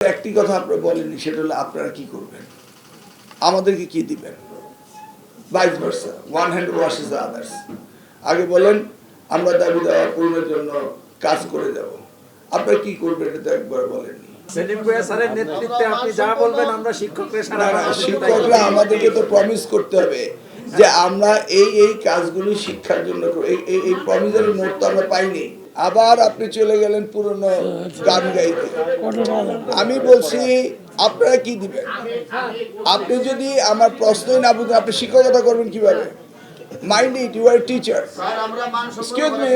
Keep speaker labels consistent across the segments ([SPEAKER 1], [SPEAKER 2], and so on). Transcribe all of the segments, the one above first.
[SPEAKER 1] একটি কথা আপনারা বলেননি, সেটা হলো আপনারা কি করবেন, আমাদেরকে কি দিবেন, vice versa, one hand washes the others. আগে বলেন আমরা দাবি দাওয়া পূরণের জন্য কাজ করে যাব, আপনারা কি করবেন এটা তো একবার বলেননি। শিক্ষকরা আমাদেরকে তো প্রমিস করতে হবে যে আমরা এই কাজগুলি শিক্ষার জন্য এই প্রমিসের নোট তো আমরা পাইনি। আবার আপনি চলে গেলেন পুরনো গান গাইতে। আমি বলছি আপনারা কি দিবেন? আপনি যদি আমার প্রশ্নই না বুঝেন আপনি শিক্ষকতা করবেন কিভাবে? Mind it, you are a teacher. Excuse me,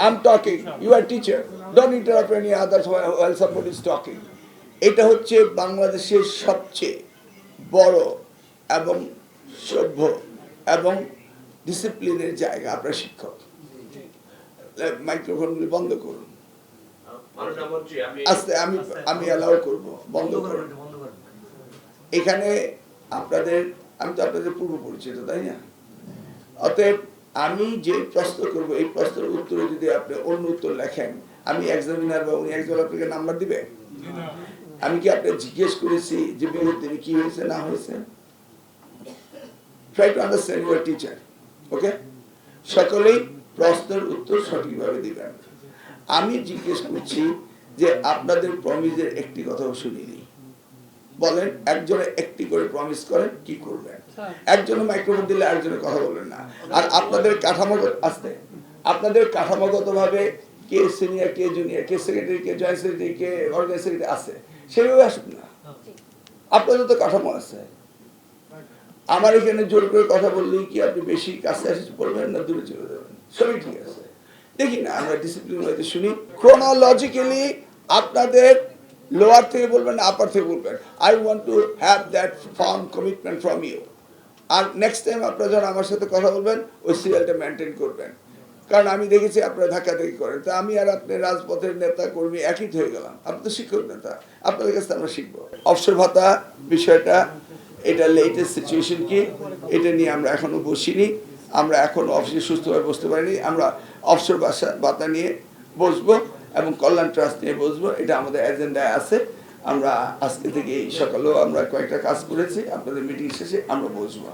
[SPEAKER 1] I'm talking. You are a teacher. Don't interrupt any others while somebody is talking. এটা হচ্ছে বাংলাদেশের সবচেয়ে বড় এবং সভ্য এবং ডিসিপ্লিনের জায়গা। আপনার শিক্ষক, মাইক্রোফোনগুলি বন্ধ করুন। আস্তে আমি অ্যালাউ করব, বন্ধ করুন। এখানে আপনাদের, আমি তো আপনাদের পূর্ব পরিচিত, তাই না? অতএব আমি যে প্রশ্ন করব এই প্রশ্নের উত্তরে যদি আপনি অন্য উত্তর লেখেন, আমি এক্সামিনার বা উনি একজন আপনাকে নাম্বার দিবে? আমি কি আপনি জিজ্ঞেস করেছি যে বিগত দিনে কি হয়েছে না হয়েছে? Try to understand your teacher, okay? সকলেই প্রশ্নের উত্তর সঠিকভাবে দিবেন। আমি জিজ্ঞেস করছি যে আপনাদের প্রমিসের একটি কথাও শুনিনি। বলেন একজনে একটি করে প্রমিস করেন, কি করবেন? একজনে মাইক্রোফোন দিলে আরেকজনের কথা বলেন না। আর আপনাদের কাঠামোগত আসতে, আপনাদের কাঠামোগতভাবে কে সিনিয়র, কে জুনিয়র, কে সেক্রেটারি, কে জয়েন্ট সেক্রেটারি, কে অর্গানাইজ সেক্রেটারি আছে, সেইভাবে আসুন না। আপনাদের তো কাঠামো আছে। আমার এখানে জোর করে কথা বললেই কি আপনি বেশি কাছে আসে বলবেন না দূরে চলে যাবেন? সবই ঠিক আছে। দেখি না আমরা ডিসিপ্লিন হইতে শুনি। ক্রোনোলজিক্যালি আপনাদের লোয়ার থেকে বলবেন না আপার থেকে বলবেন। I want to have that firm commitment from you. আর নেক্সট টাইম আপনারা যখন আমার সাথে কথা বলবেন ওই সিরিয়ালটা মেনটেন করবেন। কারণ আমি দেখেছি আপনারা ধাক্কাধাক্কি করেন। তা আমি আর আপনি রাজপথের নেতা কর্মী একই হয়ে গেলাম। আপনি তো শিক্ষক নেতা, আপনাদের কাছে আমরা শিখবো। অবসর ভাতা বিষয়টা, এটা লেটেস্ট সিচুয়েশন কি, এটা নিয়ে আমরা এখনো বসিনি। আমরা এখনো অফিসে সুস্থভাবে বসতে পারিনি। আমরা অবসর ভাতা নিয়ে বসবো এবং কল্যাণ ট্রাস্ট নিয়ে বসবো, এটা আমাদের এজেন্ডায় আছে। আমরা আজকে থেকে সকালেও আমরা কয়েকটা কাজ করেছি, আপনাদের মিটিং শেষে আমরা বসবো।